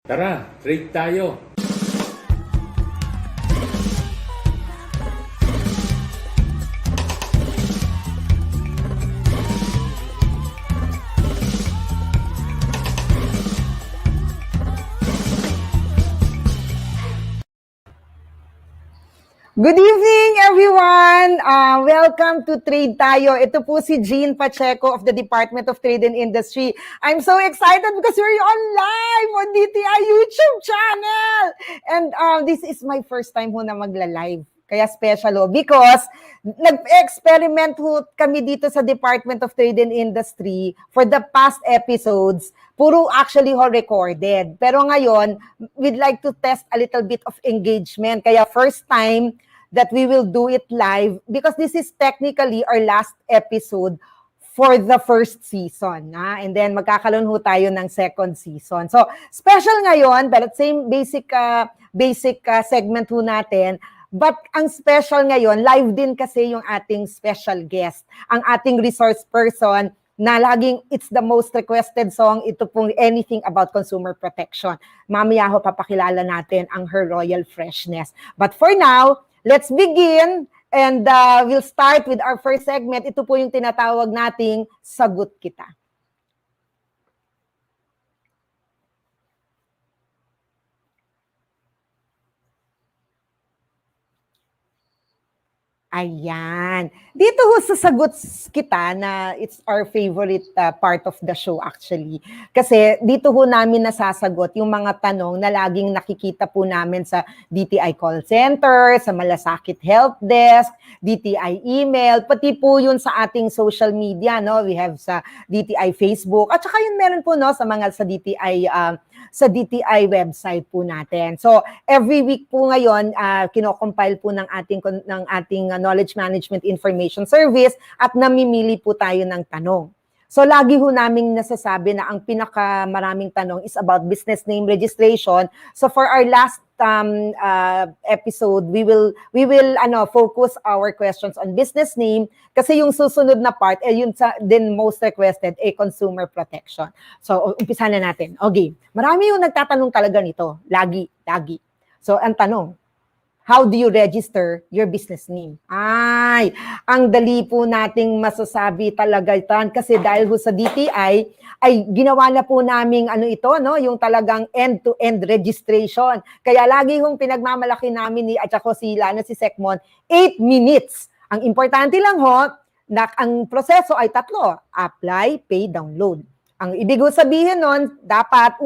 Tara, trade tayo. Good evening, everyone! Welcome to Trade Tayo. Ito po si Jean Pacheco of the Department of Trade and Industry. I'm so excited because we're on live on DTI YouTube channel! And this is my first time ho na magla-live. Kaya special because nag-experiment ho kami dito sa Department of Trade and Industry for the past episodes. Puro actually ho recorded. Pero ngayon, we'd like to test a little bit of engagement. Kaya first time that we will do it live because this is technically our last episode for the first season. And then magkakaroon ho tayo ng second season. So special ngayon, but same basic segment ho natin. But ang special ngayon, live din kasi yung ating special guest. Ang ating resource person na laging it's the most requested song, ito pong Anything About Consumer Protection. Mamaya ho papakilala natin ang Her Royal Freshness. But for now, let's begin and we'll start with our first segment. Ito po yung tinatawag nating Sagot Kita. Ayan. Dito ho sa Sagot Kita na it's our favorite part of the show actually. Kasi dito ho namin nasasagot yung mga tanong na laging nakikita po namin sa DTI Call Center, sa Malasakit Help Desk, DTI email, pati po yun sa ating social media, no? We have sa DTI Facebook, at saka yun meron po no sa mga sa DTI website po natin. So, every week po ngayon, kinocompile po ng ating Knowledge Management Information Service at namimili po tayo ng tanong. So, lagi ho naming nasasabi na ang pinakamaraming tanong is about business name registration. So, for our last episode, we will focus our questions on business name kasi yung susunod na part yun din most requested consumer protection. So umpisa na natin. Okay. Marami yung nagtatanong talaga nito, lagi. So ang tanong, how do you register your business name? Ay, ang dali po nating masasabi talaga ito kasi dahil ho sa DTI ay ginawa na po naming yung talagang end-to-end registration. Kaya lagi hong pinagmamalaki namin at saka si Secmon, 8 minutes. Ang importante lang ho, na ang proseso ay 3, apply, pay, download. Ang ibig sabihin nun, dapat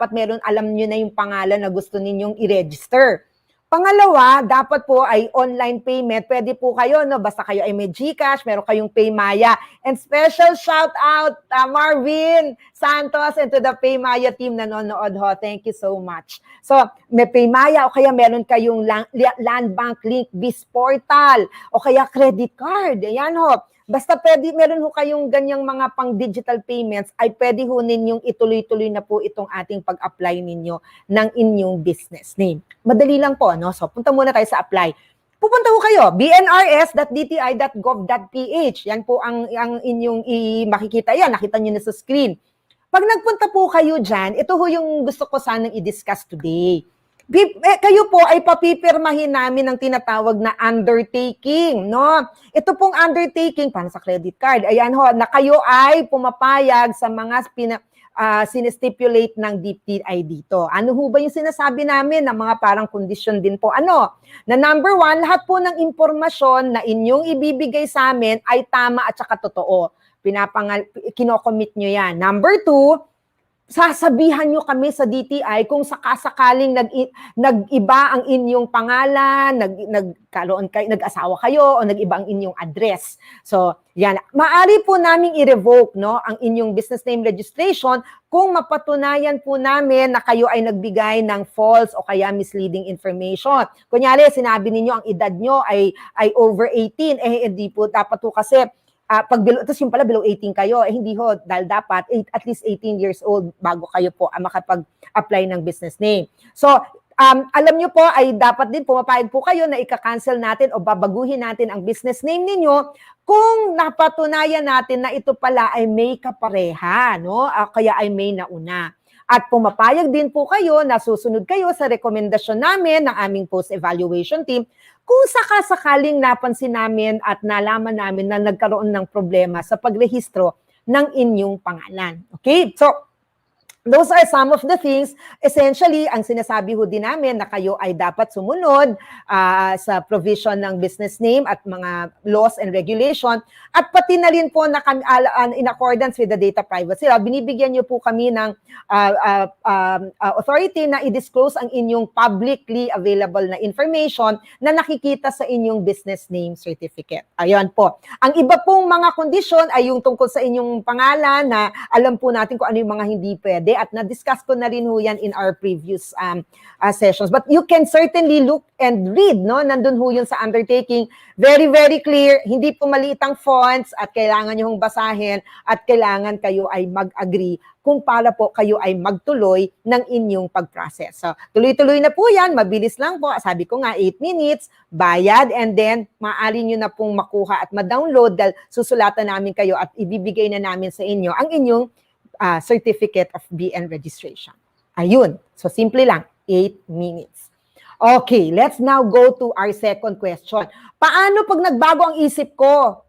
meron alam nyo na yung pangalan na gusto ninyong i-register. Pangalawa, dapat po ay online payment. Pwede po kayo, no? Basta kayo ay may GCash, meron kayong Paymaya. And special shout out, Marvin Santos and to the Paymaya team na nanonood ho. Thank you so much. So, may Paymaya o kaya meron kayong Land Bank Link Biz Portal o kaya credit card. Ayan ho. Basta meron ho kayong ganyang mga pang-digital payments, ay pwede ho ninyong ituloy-tuloy na po itong ating pag-apply ninyo ng inyong business name. Madali lang po, no? So, punta muna tayo sa apply. Pupunta ho kayo, bnrs.dti.gov.ph. Yan po ang inyong makikita yan. Nakita nyo na sa screen. Pag nagpunta po kayo dyan, ito ho yung gusto ko sanang i-discuss today. Kayo po ay papipirmahin namin ng tinatawag na undertaking, no? Ito pong undertaking, para sa credit card, ayan ho, na kayo ay pumapayag sa mga sinestipulate ng DTI dito. Ano ho ba yung sinasabi namin na mga parang condition din po? Na number 1, lahat po ng impormasyon na inyong ibibigay sa amin ay tama at saka totoo. Kinocommit nyo yan. Number 2, sasabihan nyo kami sa DTI kung sakasakaling nag-iba ang inyong pangalan, nag-asawa kayo, o nag-iba ang inyong address. So, yan. Maari po naming i-revoke ang inyong business name registration kung mapatunayan po namin na kayo ay nagbigay ng false o kaya misleading information. Kunyari, sinabi ninyo ang edad nyo ay over 18, hindi po dapat po kasi tapos yung pala below 18 kayo, hindi ho, dahil dapat at least 18 years old bago kayo po makapag-apply ng business name. So, alam nyo po ay dapat din pumapayag po kayo na ika-cancel natin o babaguhin natin ang business name ninyo kung napatunayan natin na ito pala ay may kapareha, no? Kaya ay may nauna. At pumapayag din po kayo na susunod kayo sa rekomendasyon namin ng aming post-evaluation team kung sakasakaling napansin namin at nalaman namin na nagkaroon ng problema sa pagrehistro ng inyong pangalan. Okay? So, those are some of the things. Essentially, ang sinasabi ho din namin na kayo ay dapat sumunod sa provision ng business name at mga laws and regulation at pati na rin po na in accordance with the data privacy law, binibigyan niyo po kami ng authority na i-disclose ang inyong publicly available na information na nakikita sa inyong business name certificate. Ayan po. Ang iba pong mga kondisyon ay yung tungkol sa inyong pangalan na alam po natin kung ano yung mga hindi pwede at na-discuss ko na rin ho yan in our previous sessions. But you can certainly look and read, no? Nandun ho yun sa undertaking. Very, very clear. Hindi po maliit ang fonts at kailangan nyo hong basahin at kailangan kayo ay mag-agree kung para po kayo ay magtuloy ng inyong pag-process. So, tuloy-tuloy na po yan. Mabilis lang po. Sabi ko nga, 8 minutes, bayad, and then maaari nyo na pong makuha at ma-download dahil susulatan namin kayo at ibibigay na namin sa inyo ang inyong certificate of BN registration. Ayun. So, simple lang. 8 minutes. Okay, let's now go to our second question. Paano pag nagbago ang isip ko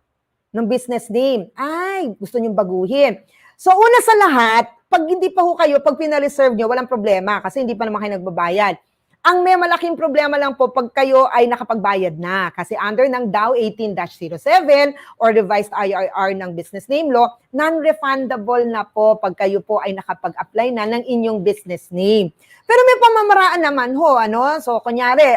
ng business name? Ay, gusto niyong baguhin. So, una sa lahat, pag hindi pa ho kayo, pag pina-reserve nyo, walang problema kasi hindi pa naman kayo nagbabayad. Ang may malaking problema lang po pag kayo ay nakapagbayad na kasi under ng DAO 18-07 or revised IRR ng business name law, non-refundable na po pag kayo po ay nakapag-apply na ng inyong business name. Pero may pamamaraan naman ho, ano? So kunyari,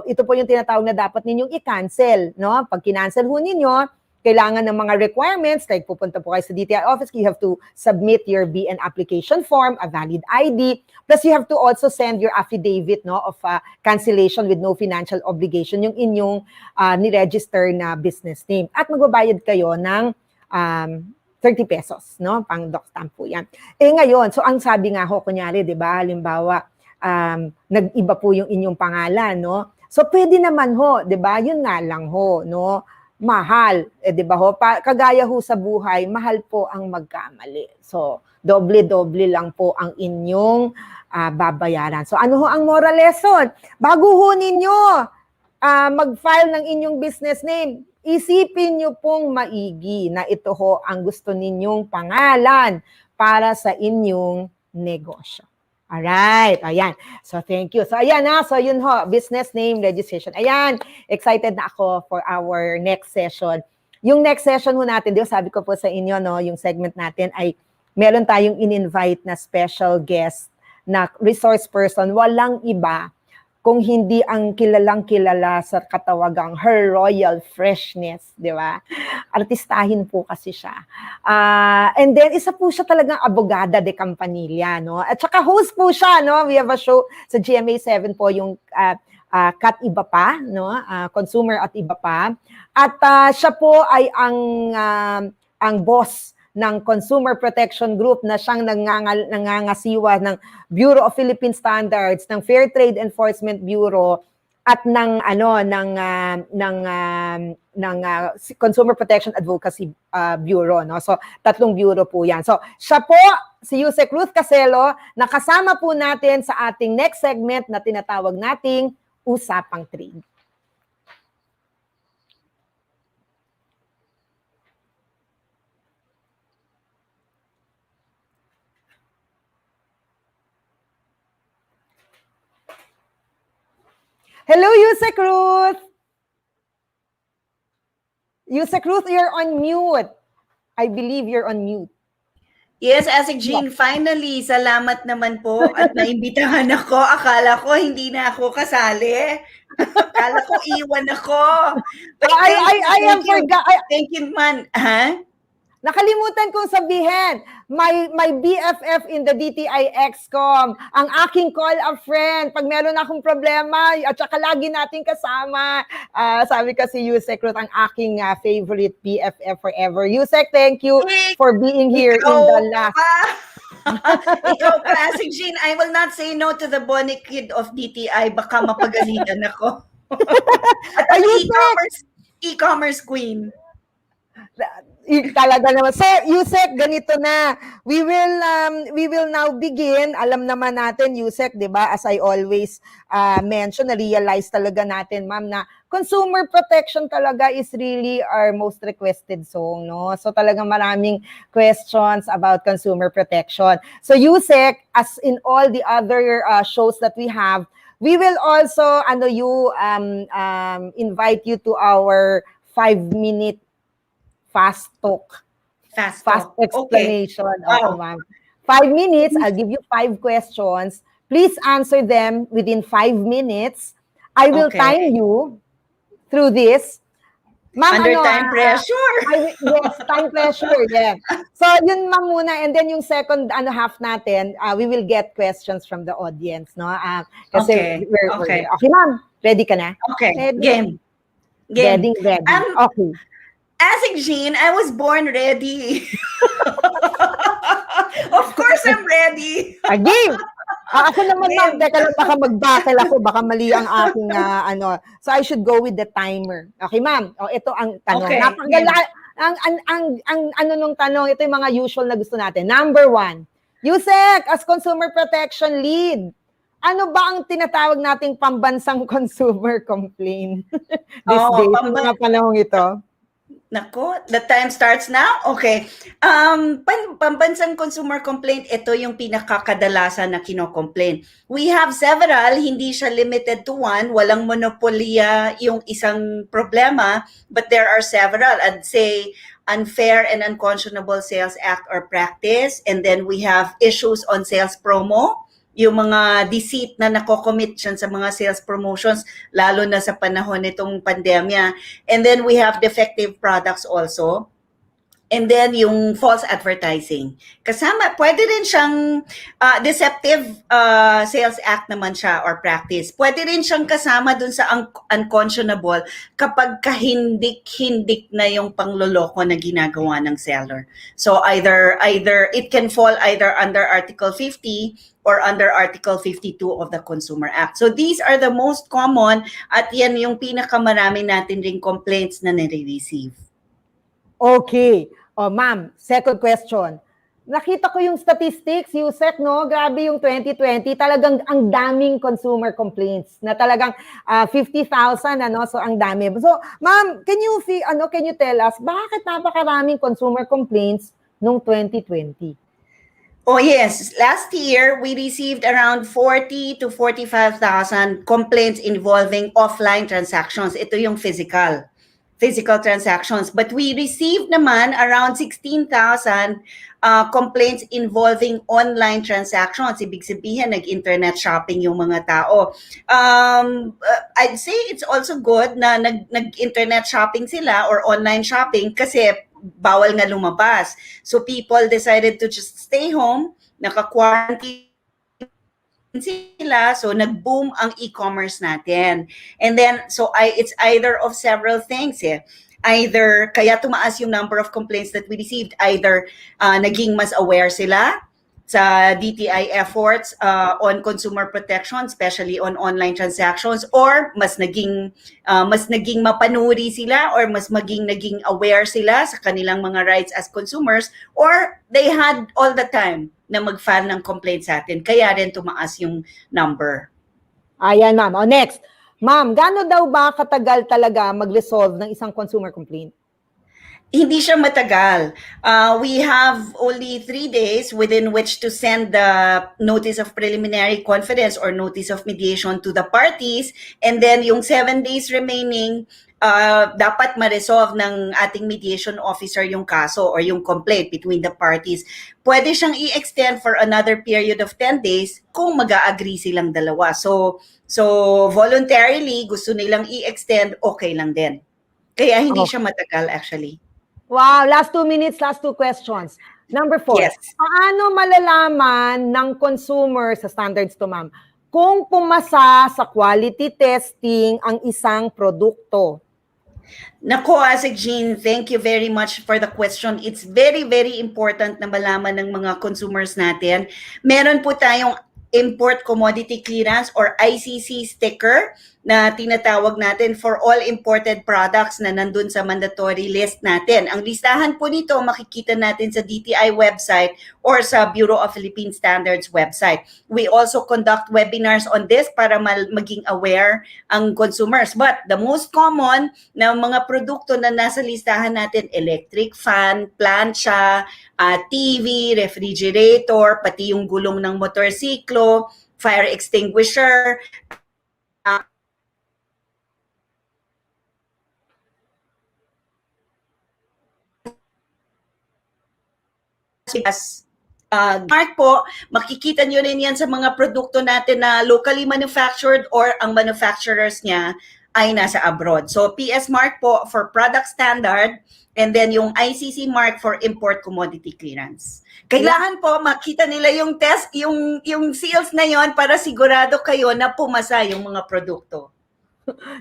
ito po yung tinatawag na dapat ninyong i-cancel, no? Pag kinancel ho ninyo, kailangan ng mga requirements, like pupunta po kayo sa DTI office, you have to submit your BN application form, a valid ID, plus you have to also send your affidavit, no, of cancellation with no financial obligation, yung inyong niregister na business name. At magbabayad kayo ng 30 pesos, no, pang doc stamp po yan. Eh ngayon, so ang sabi nga ho, kunyari, di ba, halimbawa, nag-iba po yung inyong pangalan, no, so pwede naman ho, di ba, yun nga lang ho, no, mahal. Eh, di ba ho? Kagaya ho sa buhay, mahal po ang magkamali. So, doble-doble lang po ang inyong babayaran. So, ano ho ang moral lesson? Bago ho ninyo mag-file ng inyong business name, isipin nyo pong maigi na ito ho ang gusto ninyong pangalan para sa inyong negosyo. Alright, ayan. So, thank you. So, ayan na. So, yun ho, business name registration. Ayan, excited na ako for our next session. Yung next session ho natin, di ba, sabi ko po sa inyo, no, yung segment natin ay meron tayong in-invite na special guest na resource person. Walang iba kung hindi ang kilalang-kilala sa katawagang Her Royal Freshness, di ba? Artistahin po kasi siya. And then, isa po siya talagang abogada de Campanilla, no? At saka host po siya, no? We have a show sa GMA7 po, yung Kat Iba Pa, no? Consumer at Iba Pa. At siya po ay ang boss ng Consumer Protection Group na siyang nangangasiwa ng Bureau of Philippine Standards, ng Fair Trade Enforcement Bureau at ng Consumer Protection Advocacy Bureau, no. So 3 bureau po 'yan. So siya po si Ruth Castelo na kasama po natin sa ating next segment na tinatawag nating Usapang Trade. Hello, Yusek Ruth! Yusek Ruth, you're on mute. I believe you're on mute. Yes, Asec Jean, finally, salamat naman po at naimbitahan ako. Akala ko hindi na ako kasali. Akala ko iwan ako. Thank you, man. Ha? Nakalimutan kong sabihin, my BFF in the DTI XCOM, ang aking call a friend, pag meron akong problema, at saka lagi nating kasama. Sabi kasi Yusek Ruth, ang aking favorite BFF forever. Yusek, thank you for being here in the last. Ikaw pa, Asec Jean, I will not say no to the bonny kid of DTI. Baka mapagalitan ako. At ang e-commerce queen. Talaga naman. So, Yusek, ganito na. We will now begin. Alam naman natin, Yusek, 'di ba? As I always mention, na-realize talaga natin, ma'am, na consumer protection talaga is really our most requested song, no? So, talagang maraming questions about consumer protection. So, Yusek, as in all the other shows that we have, we will also invite you to our 5-minute fast talk. Fast Fast talk. Okay. explanation. Oo, Wow. ma'am. 5 minutes, I'll give you 5 questions. Please answer them within 5 minutes. I will Okay. time you through this. Ma'am, Under time pressure. yes, time pressure, yeah. So, yun ma'am muna, and then yung second half natin, we will get questions from the audience, no? Kasi Okay. we're Okay. okay, ma'am, ready ka na? Okay. Ready. Game. Ready. Okay. Asec Jean, I was born ready. Of course, I'm ready. Game! Ako naman, ma'am, Game. teka lang, baka mag-battle ako, baka mali ang aking, So, I should go with the timer. Okay, ma'am? Ito ang tanong. Okay, Napakagala, ang ano nung tanong, ito yung mga usual na gusto natin. Number 1, Yusek, as consumer protection lead, ano ba ang tinatawag nating pambansang consumer complaint these days, sa mga panahong ito? Nako, the time starts now? Okay. Pambansang consumer complaint, ito yung pinakakadalasan na kino-complain. We have several, hindi siya limited to one, walang monopolya yung isang problema, but there are several. I'd say unfair and unconscionable sales act or practice, and then we have issues on sales promo, yung mga deceit na nako-commit siya sa mga sales promotions, lalo na sa panahon nitong pandemya. And then we have defective products also. And then yung false advertising. Kasama, pwede rin siyang deceptive sales act naman siya or practice. Pwede rin siyang kasama dun sa unconscionable kapag kahindik-hindik na yung pangloloko na ginagawa ng seller. So either it can fall either under Article 50 or under Article 52 of the Consumer Act. So these are the most common at yan yung pinakamarami natin ring complaints na nare-receive. Okay. Ma'am, second question. Nakita ko yung statistics, Yusek, no? Grabe yung 2020. Talagang ang daming consumer complaints na talagang 50,000, ano? So, ang dami. So, ma'am, can you tell us, bakit napakaraming consumer complaints nung 2020? Oh yes, last year we received around 40 to 45,000 complaints involving offline transactions. Ito yung physical transactions. But we received naman around 16,000 complaints involving online transactions. Ibig sabihin, nag-internet shopping yung mga tao. I'd say it's also good na nag-internet shopping sila or online shopping kasi bawal nga lumabas. So people decided to just stay home, naka-quarantine sila, so nag-boom ang e-commerce natin. And then, so it's either of several things eh. Either, kaya tumaas yung number of complaints that we received, either naging mas aware sila sa DTI efforts on consumer protection, especially on online transactions, or mas naging mapanuri sila, or mas naging aware sila sa kanilang mga rights as consumers, or they had all the time na mag-file ng complaint sa atin. Kaya rin tumaas yung number. Ayan, ma'am. Next. Ma'am, gaano daw ba katagal talaga mag-resolve ng isang consumer complaint? Hindi siya matagal. We have only 3 days within which to send the notice of preliminary confidence or notice of mediation to the parties. And then yung 7 days remaining, dapat ma-resolve ng ating mediation officer yung kaso or yung complaint between the parties. Pwede siyang i-extend for another period of 10 days kung mag-a-agree silang dalawa. So voluntarily, gusto nilang i-extend, okay lang din. Kaya hindi siya matagal actually. Wow, last 2 minutes, last 2 questions. Number 4, Yes. Paano malalaman ng consumer, sa standards to ma'am, kung pumasa sa quality testing ang isang produkto? Nako, Asec Jean, thank you very much for the question. It's very, very important na malaman ng mga consumers natin. Meron po tayong Import Commodity Clearance or ICC sticker na tinatawag natin for all imported products na nandun sa mandatory list natin. Ang listahan po nito makikita natin sa DTI website or sa Bureau of Philippine Standards website. We also conduct webinars on this para maging aware ang consumers. But the most common na mga produkto na nasa listahan natin, electric fan, plancha, TV, refrigerator, pati yung gulong ng motorsiklo, fire extinguisher, Mark po, makikita nyo rin yan sa mga produkto natin na locally manufactured or ang manufacturers niya ay nasa abroad. So PS mark po for product standard and then yung ICC mark for import commodity clearance. Kailangan po makita nila yung test, yung seals na yon para sigurado kayo na pumasa yung mga produkto.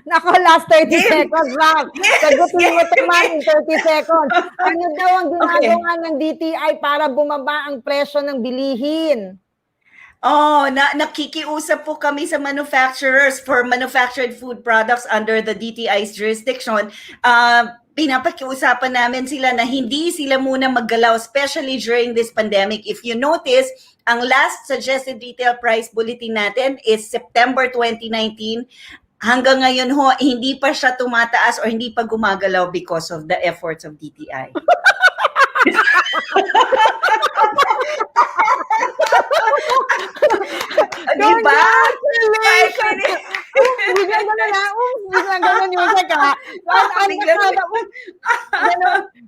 Nako, last 30 seconds lang. Sagutin mo ito, ma'am, in 30 seconds. Ano daw ang ginagawa ng DTI para bumaba ang presyo ng bilihin? Nakikiusap po kami sa manufacturers for manufactured food products under the DTI's jurisdiction. Pinapakiusapan namin sila na hindi sila muna maggalaw, especially during this pandemic. If you notice, ang last suggested retail price bulletin natin is September 2019. Hanggang ngayon ho, hindi pa siya tumataas or hindi pa gumagalaw because of the efforts of DTI. Diba? Congratulations! Biglang gano'n na. Biglang gano'n yung saka.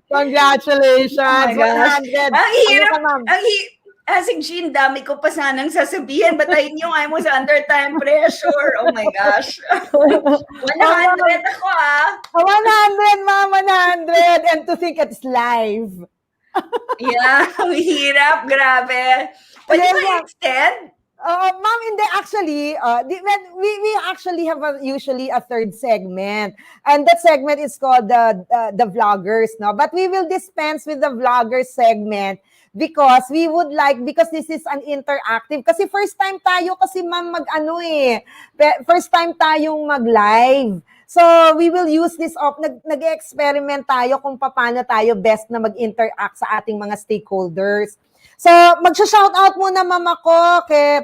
Congratulations! Oh my gosh. 100. Ang hirap. Ano ka, ma'am? Asing Jean, dami ko pa sanang sasabihin. Batayin yung ay mo sa under time pressure. Oh my gosh. 100 ako 100, ma'am, 100. And to think it's live. Yeah, ang hirap. Grabe. Pwede Yes, ba ma'am. extend? Ma'am, hindi, actually, we actually have usually a third segment. And that segment is called the vloggers, no? But we will dispense with the vloggers segment because because this is an interactive. Kasi first time tayo kasi ma'am first time tayong mag-live. So, we will use this nag-experiment tayo kung paano tayo best na mag-interact sa ating mga stakeholders. So, magsha-shoutout muna ma'am ako kay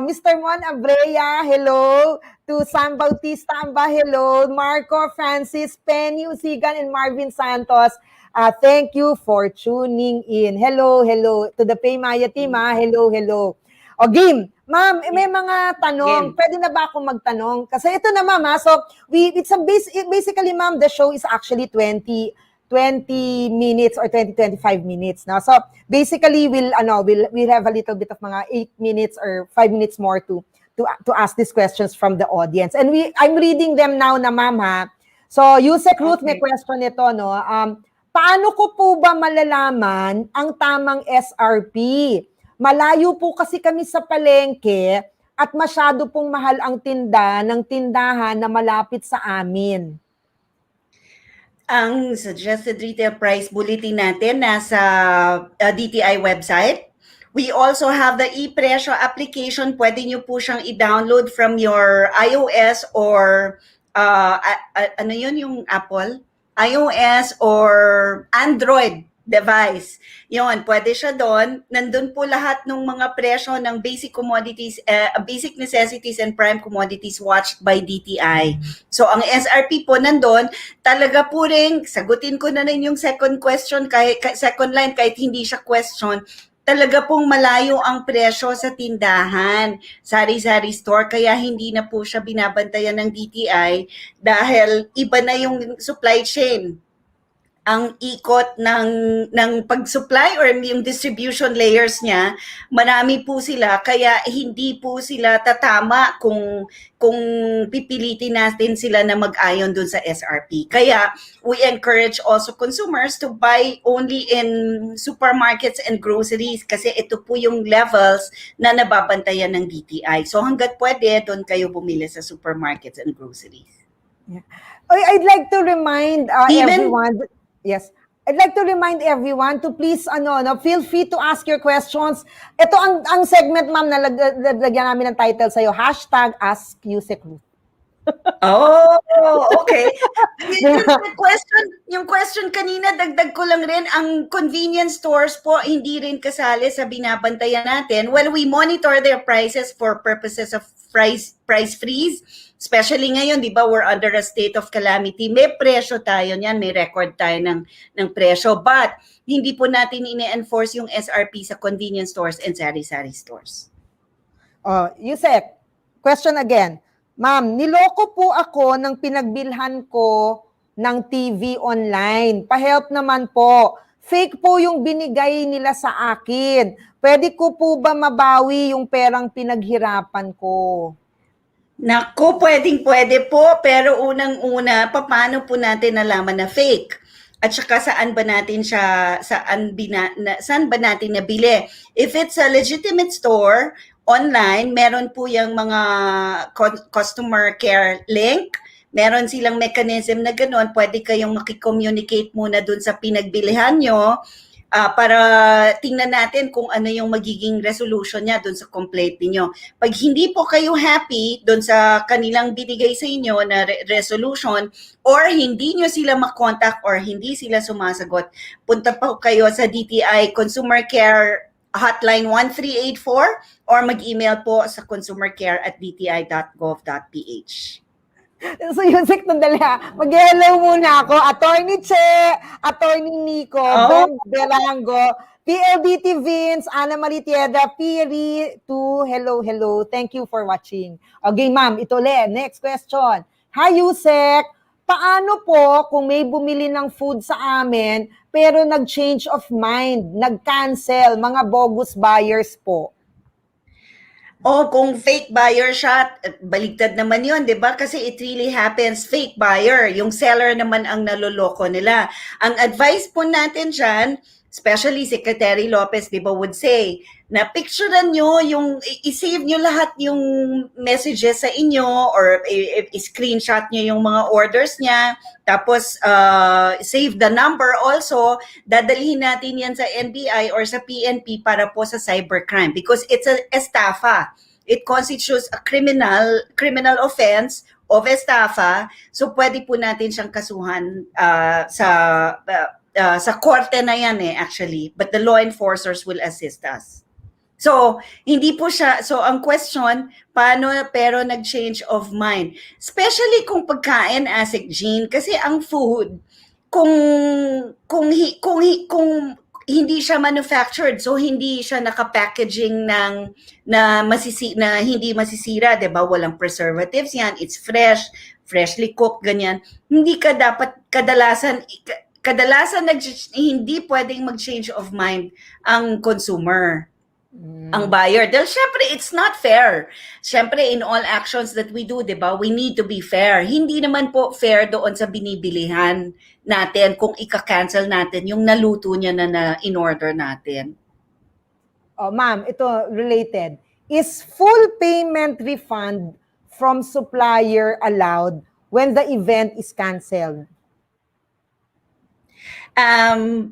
Mr. Juan Abrea, hello. To Sam Bautista Amba, hello. Marco, Francis, Penny Usigan, and Marvin Santos. Thank you for tuning in. Hello. To the Paymaya team, hello. O, game. Ma'am, may mga tanong. Pwede na ba akong magtanong? Kasi ito na, ma'am, so basically, ma'am, the show is actually 20 minutes or 25 minutes now. So basically we'll have a little bit of mga 8 minutes or 5 minutes more to ask these questions from the audience. And I'm reading them now na, ma'am, ha. So Yusek Ruth, may question ito, no. Paano ko po ba malalaman ang tamang SRP? Malayo po kasi kami sa palengke at masyado pong mahal ang tindahan na malapit sa amin. Ang suggested retail price bulletin natin nasa DTI website. We also have the e-presyo application. Pwede nyo po siyang i-download from your iOS or ano yun yung Apple? iOS or Android device. Yun, pwede siya doon. Nandun po lahat ng mga presyo ng basic commodities, basic necessities and prime commodities watched by DTI. So, ang SRP po nandun, talaga po rin, sagutin ko na rin yung second question, second line, kahit hindi siya question, talaga pong malayo ang presyo sa tindahan, sari-sari store, kaya hindi na po siya binabantayan ng DTI dahil iba na yung supply chain. Ang ikot ng pag-supply or yung distribution layers niya, marami po sila, kaya hindi po sila tatama kung pipilitin natin sila na mag-ayon dun sa SRP. Kaya we encourage also consumers to buy only in supermarkets and groceries kasi ito po yung levels na nababantayan ng DTI. So hanggat pwede, doon kayo bumili sa supermarkets and groceries. Yeah. I'd like to remind everyone. Yes. I'd like to remind everyone to please feel free to ask your questions. Ito ang segment, ma'am, na lagyan namin ng title sa'yo, #AskYusecRuth. Oh, okay. Yung question kanina, dagdag ko lang rin, ang convenience stores po, hindi rin kasali sa binabantayan natin. Well, we monitor their prices for purposes of price freeze. Especially ngayon, di ba, we're under a state of calamity. May presyo tayo niyan, may record tayo ng presyo. But, hindi po natin ine-enforce yung SRP sa convenience stores and sari-sari stores. Yusek, question again. Ma'am, niloko po ako ng pinagbilhan ko ng TV online. Pa-help naman po. Fake po yung binigay nila sa akin. Pwede ko po ba mabawi yung perang pinaghirapan ko? Naku, pwede po, pero unang-una, paano po natin nalaman na fake? At saka saan ba natin nabili? If it's a legitimate store, online, meron po yung mga customer care link. Meron silang mechanism na gano'n. Pwede kayong makicommunicate muna dun sa pinagbilihan nyo para tingnan natin kung ano yung magiging resolution niya dun sa complaint niyo. Pag hindi po kayo happy dun sa kanilang binigay sa inyo na resolution or hindi nyo sila makontak or hindi sila sumasagot, punta po kayo sa DTI Consumer Care Hotline 1384 or mag-email po sa consumercare@dti.gov.ph. So, Yusek, nandali ha. Mag-hello muna ako. Attorney Che, Attorney Nico, Ben Belango, PLDT Vince, Ana Maritieda, Piri, hello. Thank you for watching. Okay, ma'am, ito ulit. Next question. Hi, Yusek. Paano po kung may bumili ng food sa amin pero nag-change of mind, nag-cancel, mga bogus buyers po? Kung fake buyer siya, baligtad naman yun, di ba? Kasi it really happens, fake buyer. Yung seller naman ang naloloko nila. Ang advice po natin dyan, especially Secretary Lopez, di ba, would say, na picturean nyo, i-save nyo lahat yung messages sa inyo or i-screenshot nyo yung mga orders niya. Tapos, save the number also. Dadalhin natin yan sa NBI or sa PNP para po sa cybercrime because it's a estafa. It constitutes a criminal offense of estafa. So, pwede po natin siyang kasuhan sa korte na yan actually. But the law enforcers will assist us. So, hindi po siya, so ang question, paano pero nag-change of mind? Especially kung pagkain, Asec Jean, kasi ang food, kung hindi siya manufactured, so hindi siya naka-packaging na hindi masisira, 'di ba? Walang preservatives 'yan, it's fresh, freshly cooked ganyan. Hindi ka dapat kadalasan hindi pwedeng mag-change of mind ang consumer. Ang buyer. Dahil syempre, it's not fair. Syempre, in all actions that we do, di ba, we need to be fair. Hindi naman po fair doon sa binibilihan natin kung ika-cancel natin yung naluto niya na in-order natin. Ma'am, ito related. Is full payment refund from supplier allowed when the event is canceled?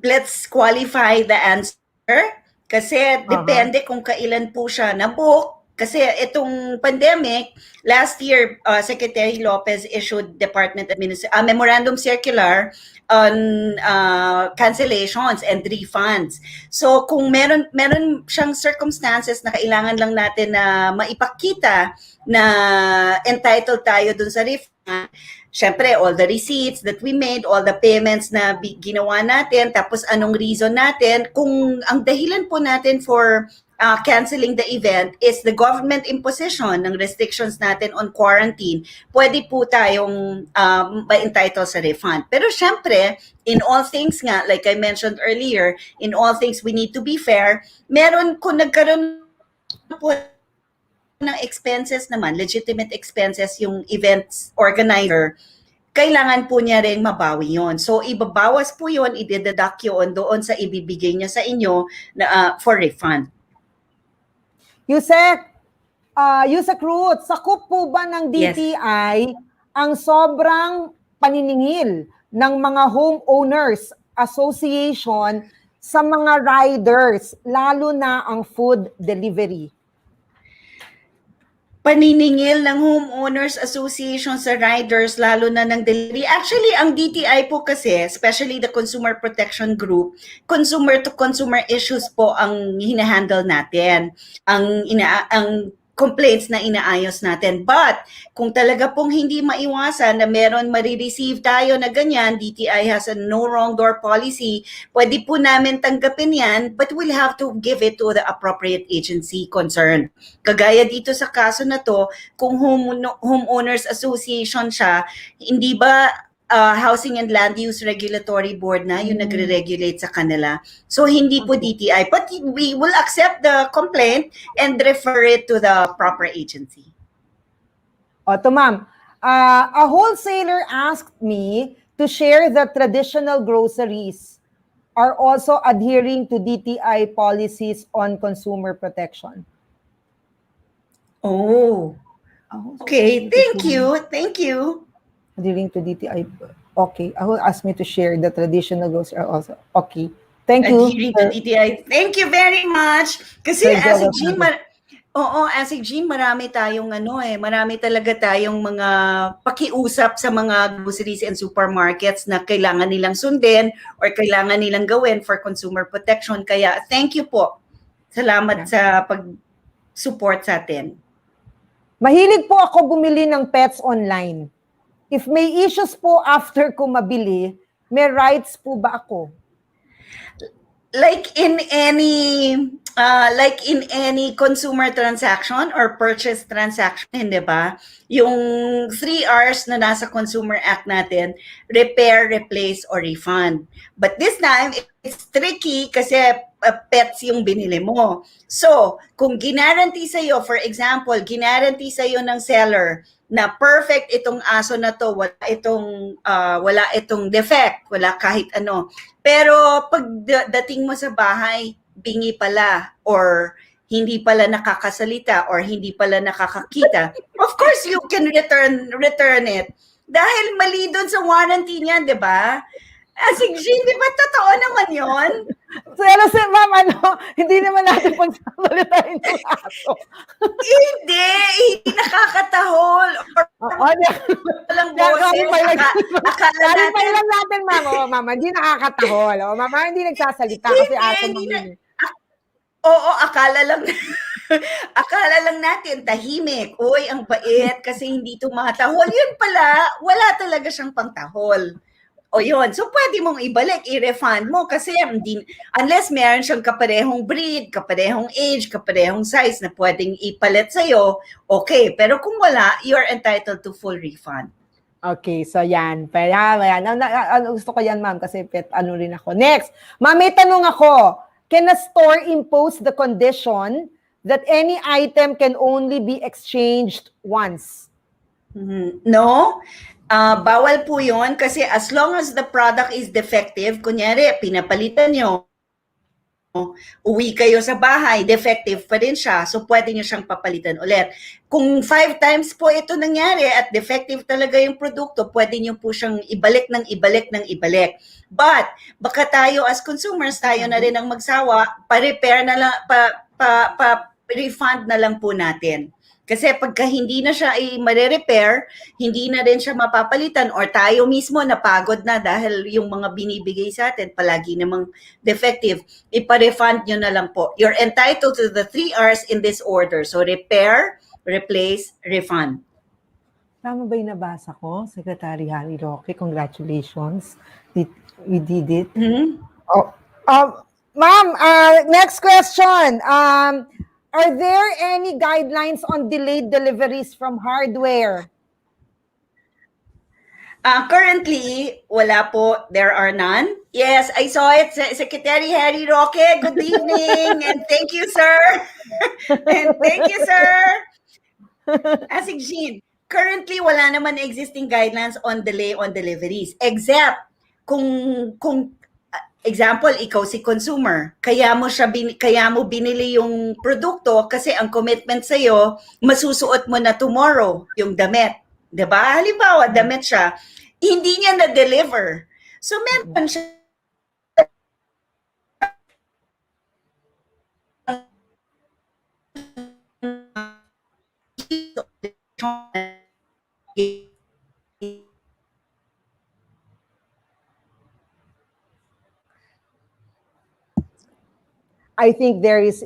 Let's qualify the answer. Kasi depende kung kailan po siya na-book. Kasi itong pandemic, last year, Secretary Lopez issued Memorandum Circular on cancellations and refunds. So kung meron siyang circumstances na kailangan lang natin na maipakita na entitled tayo dun sa refund, syempre, all the receipts that we made, all the payments na ginawa natin, tapos anong reason natin, kung ang dahilan po natin for canceling the event is the government imposition ng restrictions natin on quarantine, pwede po tayong ma-entitle sa refund. Pero syempre, in all things nga, like I mentioned earlier, in all things we need to be fair, kung nagkaroon po ng expenses naman, legitimate expenses yung events organizer, kailangan po niya rin mabawi yon. So, ibabawas po yon, i-deduct yun doon sa ibibigay niya sa inyo for refund. Yusek Ruth, sakop po ba ng DTI ang sobrang paniningil ng mga homeowners association sa mga riders, lalo na ang food delivery? paniningil ng homeowners association sa riders, lalo na ng delivery. Actually, ang DTI po kasi, especially the Consumer Protection Group, consumer-to-consumer issues po ang hinahandle natin. Ang complaints na inaayos natin. But, kung talaga pong hindi maiwasan na meron marireceive tayo na ganyan, DTI has a no wrong door policy, pwede po namin tanggapin yan, but we'll have to give it to the appropriate agency concerned. Kagaya dito sa kaso na to, kung homeowners association siya, hindi ba Housing and Land Use Regulatory Board na yung nagre-regulate sa kanila. So hindi po DTI, but we will accept the complaint and refer it to the proper agency. Oto, ma'am. A wholesaler asked me to share that traditional groceries are also adhering to DTI policies on consumer protection. Oh, okay. Thank you. Thank you. Adhering to DTI. Okay. I will ask me to share the traditional groceries are also. Okay. Thank you. Adhering to DTI. Thank you very much. Kasi Asec Jean, Asec Jean, marami talaga tayong mga pakiusap sa mga groceries and supermarkets na kailangan nilang sundin or kailangan nilang gawin for consumer protection. Kaya thank you po. Salamat sa pag-support sa atin. Mahilig po ako bumili ng pets online. If may issues po after ko mabili, may rights po ba ako? Like in any consumer transaction or purchase transaction, di ba? Yung 3 R's na nasa Consumer Act natin, repair, replace, or refund. But this time, it's tricky kasi pets yung binili mo. So, kung ginarantee sa'yo, for example, ginarantee sa'yo ng seller na perfect itong aso na to, wala itong defect, wala kahit ano. Pero pag dating mo sa bahay, bingi pala or hindi pala nakakasalita or hindi pala nakakakita, of course you can return it. Dahil mali doon sa warranty niya, 'di ba? Asec Jean, di ba totoo naman 'yon? Pero ma'am, hindi naman natin pagsasalitain yung aso. Hindi nakakatahol. Walang boses. Akala natin, ma'am. Mama, hindi nakakatahol. Mama, hindi nagsasalita kasi aso mamili. Oo, akala lang natin tahimik. Uy, ang bait kasi hindi tumatahol. Yun pala, wala talaga siyang pangtahol. O yun, so pwede mong ibalik, i-refund mo kasi unless meron siyang kaparehong breed, kaparehong age, kaparehong size na pwedeng ipalit sa'yo, okay. Pero kung wala, you're entitled to full refund. Okay, so yan. Gusto ko yan, ma'am, kasi rin ako. Next, ma'am, may tanong ako. Can a store impose the condition that any item can only be exchanged once? No. Bawal po yun kasi as long as the product is defective, kunyari, pinapalitan nyo, uwi kayo sa bahay, defective pa rin siya, so pwede nyo siyang papalitan ulit. Kung 5 times po ito nangyari at defective talaga yung produkto, pwede nyo po siyang ibalik. But, baka tayo as consumers, tayo na rin ang magsawa, pa-repair na lang, refund na lang po natin. Kasi pagka hindi na siya i-repair, hindi na rin siya mapapalitan or tayo mismo napagod na dahil yung mga binibigay sa atin palagi namang defective, ipa-refund nyo na lang po. You're entitled to the 3 R's in this order. So repair, replace, refund. Tama ba yung nabasa ko? Secretary Harry Roque, congratulations. We did it. Ma'am, next question. Are there any guidelines on delayed deliveries from hardware? Currently, wala po. There are none. Yes, I saw it. Secretary Harry Roque, good evening. And thank you, sir. Asec Jean, currently, wala naman existing guidelines on delay on deliveries. Except, kung example, ikaw si consumer, kaya mo binili yung produkto kasi ang commitment sa iyo, masusuot mo na tomorrow yung damit. 'Di ba? Halimbawa, damit siya, hindi niya na-deliver. So meron siya I think there is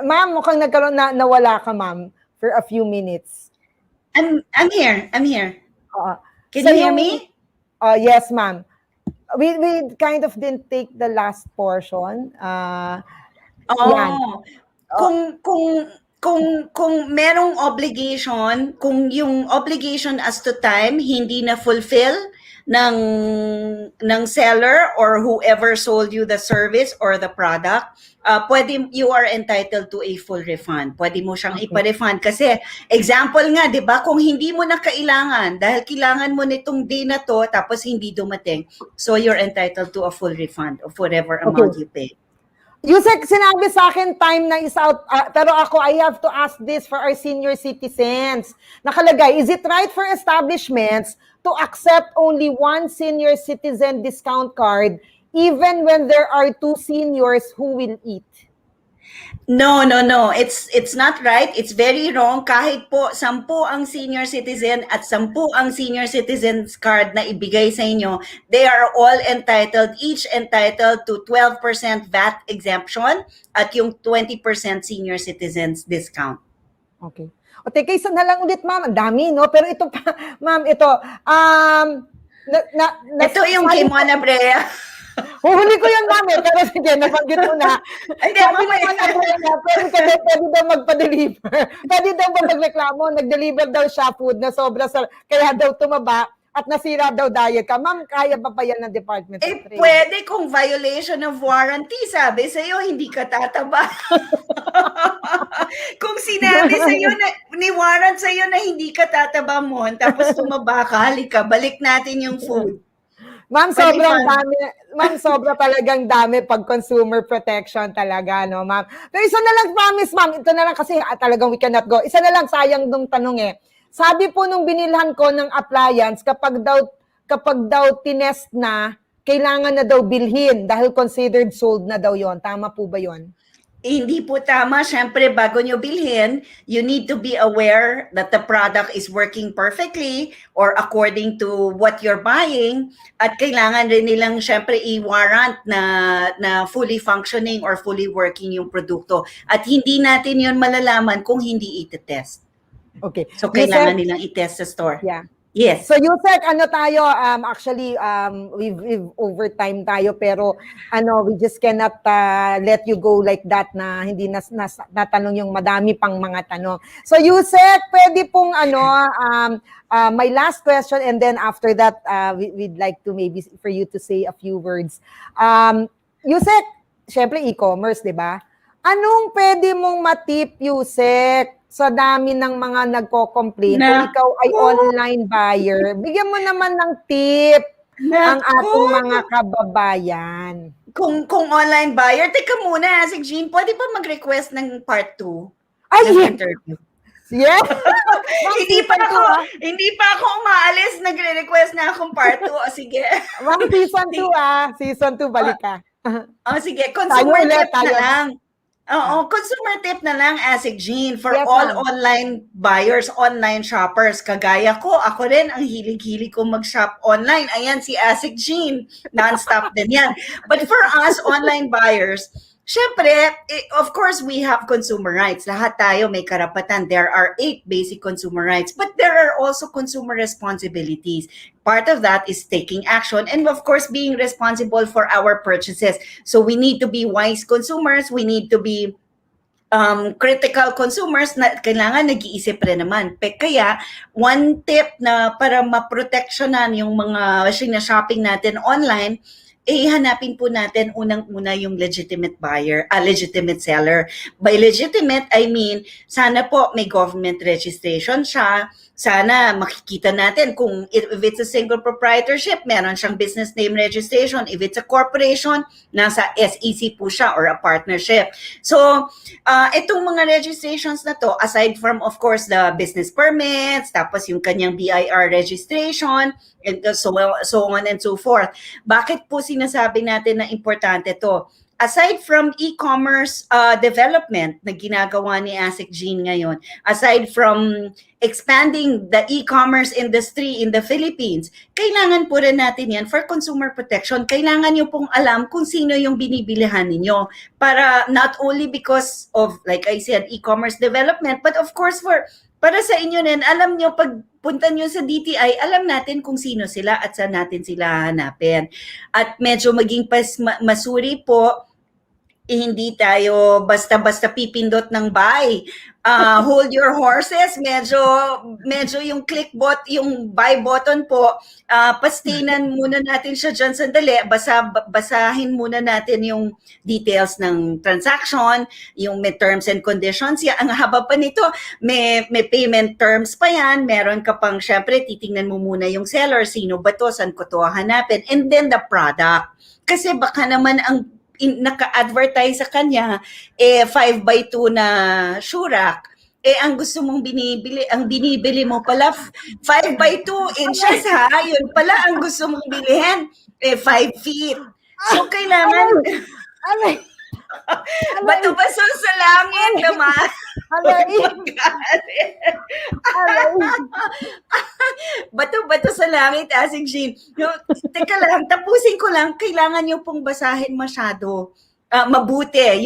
ma'am, mukhang nagkaroon nawala ka, ma'am, for a few minutes. I'm here. Can So you hear me? Yes, ma'am. We kind of didn't take the last portion. Yan. Kung merong obligation, kung yung obligation as to time hindi na fulfill ng seller or whoever sold you the service or the product, you are entitled to a full refund. Pwede mo siyang ipa-refund kasi example nga, 'di ba? Kung hindi mo na kailangan dahil kailangan mo nitong day na to tapos hindi dumating, so you're entitled to a full refund of whatever amount you pay. Yusek, sinabi sa akin time na is out, pero ako, I have to ask this for our senior citizens. Nakalagay, is it right for establishments to accept only one senior citizen discount card even when there are 2 seniors who will eat? No. It's not right. It's very wrong. Kahit po 10 ang senior citizen at 10 ang senior citizen's card na ibigay sa inyo, they are all each entitled to 12% VAT exemption at yung 20% senior citizens discount. Okay. O teka, isa na lang ulit, ma'am. Ang dami, no? Pero ito pa, ma'am, ito. Ito yung kay Mona Brea. Huhuli ko yun, ma'am, pero sige, nabanggit mo na. Hindi, pwede daw magpa-deliver. Pwede daw ba magreklamo? Nag-deliver daw siya food na sobra kaya daw tumaba at nasira daw diet ka. Ma'am, kaya ba yan ng Department of Trade? Pwede kung violation of warranty. Sabi sa'yo, hindi ka tataba. Kung sinabi sa'yo ni warrant sa'yo na hindi ka tataba mo, tapos tumaba ka, halika, balik natin yung food. Ma'am, sobrang dami. Ma'am, sobra talagang dami pag consumer protection talaga, no, ma'am. Pero isa na lang, promise, ma'am. Ito na lang kasi talagang we cannot go. Isa na lang, sayang nung tanong eh. Sabi po nung binilhan ko ng appliance, kapag daw tinest na, kailangan na daw bilhin dahil considered sold na daw yon. Tama po ba yon? Hindi po tama. Siyempre, bago nyo bilhin, you need to be aware that the product is working perfectly or according to what you're buying. At kailangan rin nilang siyempre i-warrant na fully functioning or fully working yung produkto. At hindi natin yun malalaman kung hindi iti-test. Okay. So, kailangan nilang i-test sa store. Yeah. Yes. So Yusek, tayo, actually, we've overtime tayo, pero we just cannot let you go like that na hindi natanong yung madami pang mga tanong. So Yusek, pwede pong my last question, and then after that, we'd like to maybe for you to say a few words. Yusek, syempre e-commerce, di ba? Anong pwede mong matip, Yusek, sa dami ng mga nagko-complain kung ikaw ay online buyer? Bigyan mo naman ng tip ang ating mga kababayan. Kung online buyer, teka muna, Asec Jean, pwede ba mag-request ng part 2? Ay, interview? Yeah. Hindi pa ako umaalis, nagre-request na akong part 2. O sige. Season 2 Season 2, balik ka. Sige, consumer tip na lang. Consumer tip na lang, Asec Jean, for all online buyers, online shoppers. Kagaya ko, ako rin ang hilig-hilig ko mag-shop online. Ayan, si Asec Jean, non-stop din yan. But for us, online buyers, syempre, of course, we have consumer rights. Lahat tayo may karapatan. There are 8 basic consumer rights, but there are also consumer responsibilities. Part of that is taking action and, of course, being responsible for our purchases. So we need to be wise consumers. We need to be critical consumers na kailangan nag-iisip rin naman. Kaya, one tip na para ma-protectionan yung mga shopping natin online, hanapin po natin unang-una yung legitimate buyer, legitimate seller. By legitimate, I mean, sana po may government registration siya. Sana makikita natin kung if it's a single proprietorship, meron siyang business name registration. If it's a corporation, nasa SEC po siya or a partnership. So, itong mga registrations na to, aside from, of course, the business permits, tapos yung kanyang BIR registration, and so on and so forth. Bakit po sinasabi natin na importante to? aside from e-commerce development na ginagawa ni Asec Jean ngayon, aside from expanding the e-commerce industry in the Philippines, kailangan po rin natin yan for consumer protection. Kailangan nyo pong alam kung sino yung binibilihan ninyo para not only because of, like I said, e-commerce development, but of course para sa inyo rin, alam nyo, pag punta nyo sa DTI, alam natin kung sino sila at saan natin sila hanapin. At medyo maging masuri po, hindi tayo basta-basta pipindot ng buy. Hold your horses, medyo yung yung buy button po, pastinan muna natin siya dyan sandali, basahin muna natin yung details ng transaction, yung may terms and conditions. Ang haba pa nito, may payment terms pa yan, meron ka pang, syempre, titingnan mo muna yung seller, sino ba to, saan ko to hanapin, and then the product. Kasi baka naman naka-advertise sa kanya 5x2 na shurak, ang gusto mong binibili mo pala 5x2 inches ha, yun pala ang gusto mong bilihin 5 feet. So kailangan bato-baso sa langit naman. Bato-bato sa langit, Asec Jean. Teka lang, tapusin ko lang, kailangan nyo pong basahin masyado. Mabuti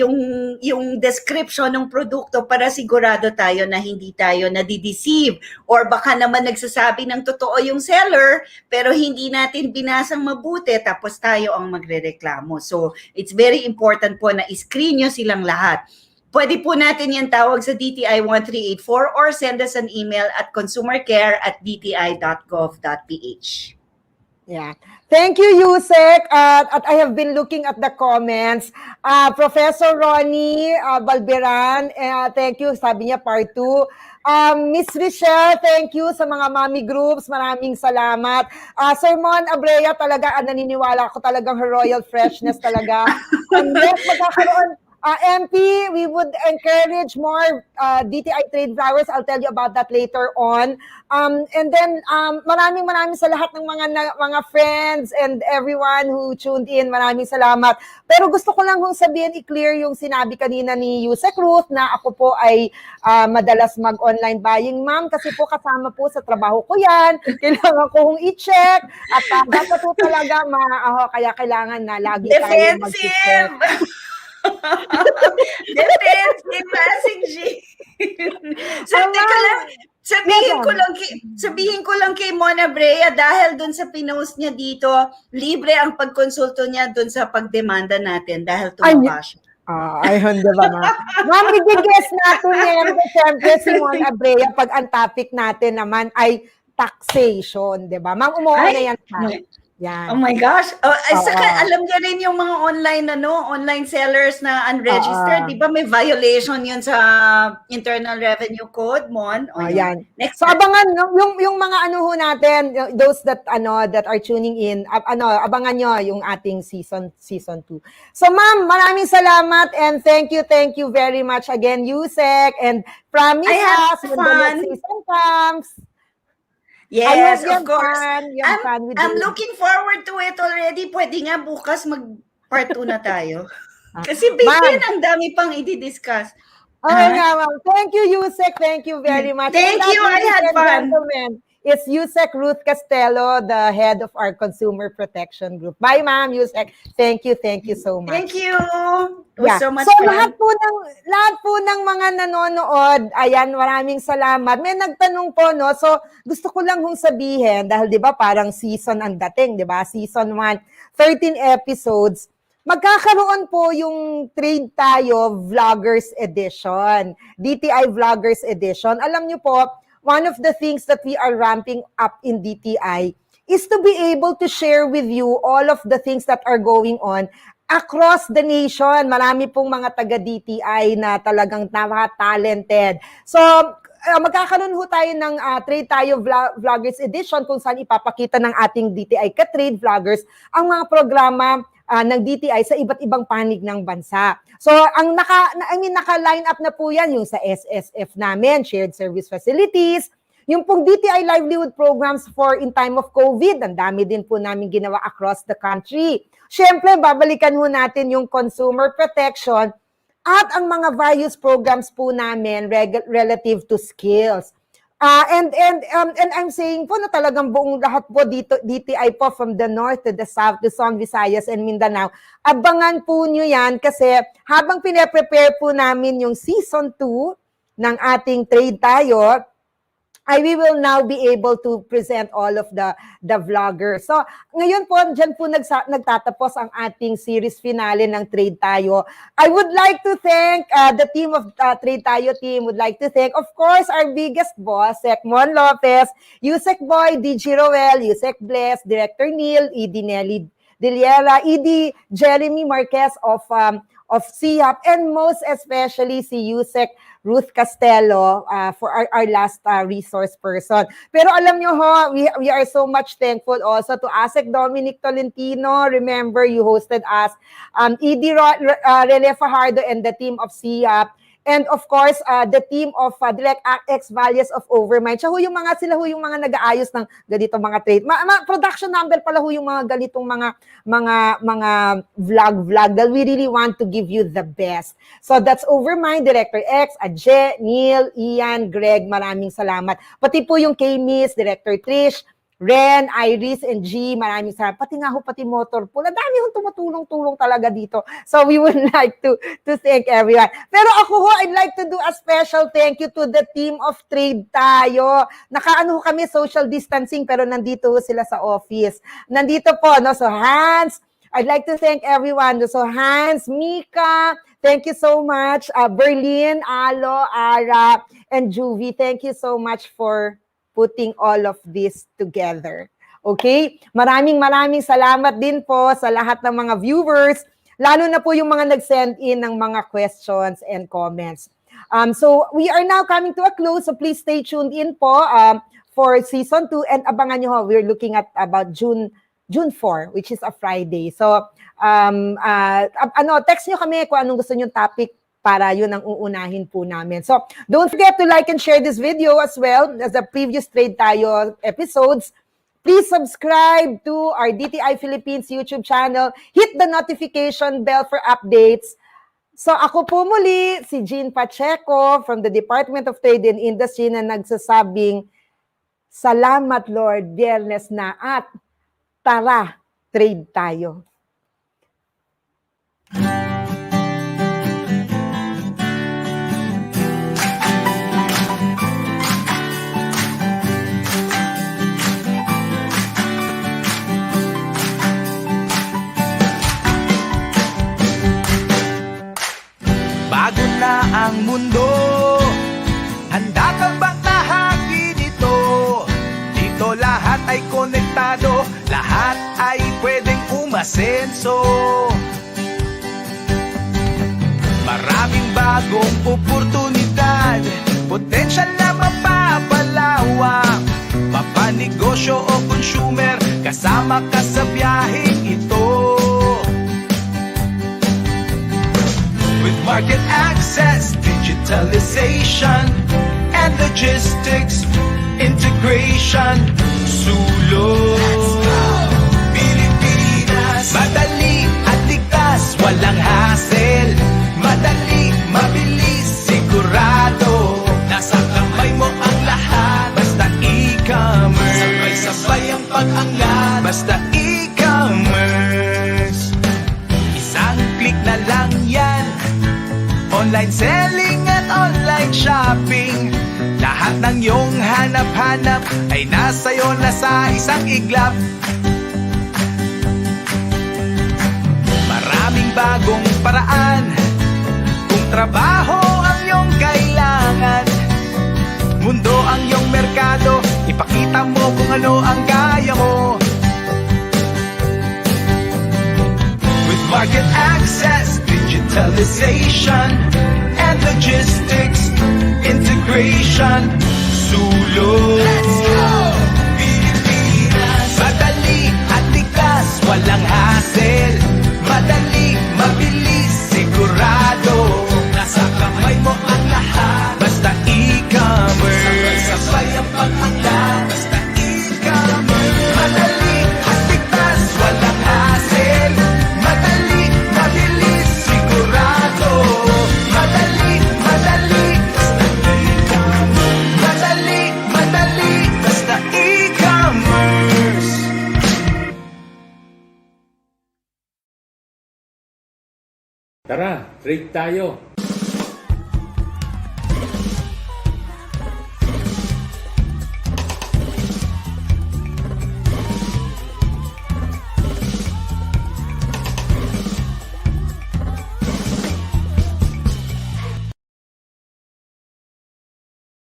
yung description ng produkto para sigurado tayo na hindi tayo nadideceive, or baka naman nagsasabi ng totoo yung seller pero hindi natin binasang mabuti tapos tayo ang magrereklamo. So it's very important po na i-screen nyo silang lahat. Pwede po natin yan tawag sa DTI 1384 or send us an email at consumercare@dti.gov.ph. Yeah. Thank you, Yusek. At I have been looking at the comments. Professor Ronnie Balberan, thank you. Sabi niya part 2. Miss Richelle, thank you sa mga mommy groups. Maraming salamat. Sir Mon Abrea, talaga, naniniwala ako talagang her royal freshness talaga. Yes, magkakaroon. MP, we would encourage more DTI trade flowers. I'll tell you about that later on. And then maraming sa lahat ng mga friends and everyone who tuned in. Maraming salamat. Pero gusto ko lang sabihin, i-clear yung sinabi kanina ni Yusek Ruth na ako po ay madalas mag-online buying, ma'am, kasi po kasama po sa trabaho ko yan. Kailangan ko i-check. At dapat po talaga kaya kailangan na lagi tayo mag-check. Defensive, Asec Jean. Teka lang, sabihin ko lang kay Mona Brea, dahil dun sa pinost niya dito, libre ang pagkonsulto niya dun sa pagdemanda natin dahil tumaba siya. Ayun, diba, ma'am? Ma'am, i-guess natin yan. Siyempre, si Mona Brea, pag ang topic natin naman ay taxation, diba? Ma'am, umuha na yan pa. Yan. Oh my gosh. Saka alam niya rin yung mga online sellers na unregistered. Di ba may violation yun sa Internal Revenue Code, Mon? Yan. So abangan yung mga natin, those that are tuning in, abangan nyo yung ating season 2. So ma'am, maraming salamat and thank you very much again, Yusek, and promise us when the next season comes. Yes, of course. I'm looking forward to it already. Pwede nga bukas mag-part 2 na tayo. Kasi baby, ang dami pang i-discuss. Ma'am. Thank you, Yusek. Thank you very much. Thank you. I had fun. It's Yusek Ruth Castelo, the head of our consumer protection group. Bye, ma'am, Yusek. Thank you so much. Thank you. It was so much fun. Lahat po ng mga nanonood, ayan, maraming salamat. May nagtanong po, no? So, gusto ko lang sabihin, dahil 'di ba parang season ang dating, 'di ba? Season 1, 13 episodes. Magkakaroon po yung Trade Tayo Vloggers Edition, DTI Vloggers Edition. Alam niyo po, one of the things that we are ramping up in DTI is to be able to share with you all of the things that are going on across the nation. Marami pong mga taga-DTI na talagang talented. So, magkakaroon tayo ng Trade Tayo Vloggers Edition kung saan ipapakita ng ating DTI ka-trade vloggers ang mga programa ng DTI sa iba't ibang panig ng bansa. So, naka-line up na po yan yung sa SSF namin, Shared Service Facilities, Yung pong DTI livelihood programs for in time of COVID, ang dami din po namin ginawa across the country. Siyempre, babalikan ho natin yung consumer protection at ang mga various programs po namin relative to skills. And I'm saying po na talagang buong lahat po dito, DTI po from the north to the south, Luzon, Visayas, and Mindanao. Abangan po nyo yan kasi habang pinaprepare po namin yung season 2 ng ating trade tayo, we will now be able to present all of the vloggers. So, ngayon po, dyan po nagtatapos ang ating series finale ng Trade Tayo. I would like to thank the team of Trade Tayo team, would like to thank, of course, our biggest boss, Sec Mon Lopez, Yusek Boy, DG Roel, Yusek Bless, Director Neil, ED Nelly Diliera, ED Jeremy Marquez of SIAP, and most especially si Yusek Ruth Castelo for our last resource person. Pero alam nyo ho, we are so much thankful also to Asec Dominic Tolentino. Remember, you hosted us. ED Rene Fajardo and the team of SIAP. And of course, the team of Direct X Values of Overmind. Sila ho yung mga nag-aayos ng ganito mga trade. Production number pala ho yung mga ganitong mga vlog that we really want to give you the best. So that's Overmind, Director X, Ajay, Neil, Ian, Greg, maraming salamat. Pati po yung K-Miss, Director Trish, Ren, Iris, and G, maraming salamat. Pati nga ho, pati Motor Pool. Ang dami hong tumutulong-tulong talaga dito. So we would like to thank everyone. Pero ako ho, I'd like to do a special thank you to the team of Trade Tayo. Nakaano ho kami social distancing pero nandito ho sila sa office. Nandito po, no? So Hans, I'd like to thank everyone. So Hans, Mika, thank you so much. Berlin, Alo, Ara, and Juvie, thank you so much for putting all of this together. Okay? Maraming salamat din po sa lahat ng mga viewers, lalo na po yung mga nag-send in ng mga questions and comments. So we are now coming to a close, so please stay tuned in po for season 2, and abangan nyo ho, we're looking at about June 4, which is a Friday. So text nyo kami kung anong gusto nyo topic para yun ang uunahin po namin. So, don't forget to like and share this video as well as the previous Trade Tayo episodes. Please subscribe to our DTI Philippines YouTube channel. Hit the notification bell for updates. So, ako po muli, si Jean Pacheco from the Department of Trade and Industry na nagsasabing, salamat Lord, Biyernes na at tara, trade tayo. Bago na ang mundo, handa ka bang bahagi nito? Dito lahat ay konektado, lahat ay pwedeng umasenso. Maraming bagong oportunidad, potensyal na mapapalawak. Mapanegosyo o consumer, kasama ka sa biyaheng ito. With market access, digitalization, and logistics integration, sulong Pilipinas. Madali at ligtas, walang hassle. Madali, mabilis, sigurado. Nasa kamay mo ang lahat. Basta e-commerce, sabay-sabay ang pag-angat. Basta e-commerce, isang click na lang yan. Online selling at online shopping, lahat ng iyong hanap-hanap ay nasa'yo na sa isang iglap. Maraming bagong paraan, kung trabaho ang iyong kailangan. Mundo ang iyong merkado, ipakita mo kung ano ang kaya mo. With market access, digitalization, and logistics integration, sulong Pilipinas. Madali at ligtas, walang hassle. Madali, mabilis, sigurado. Nasa kamay mo ang lahat. Basta e-commerce, sabay-sabay ang pag Tara, treat tayo.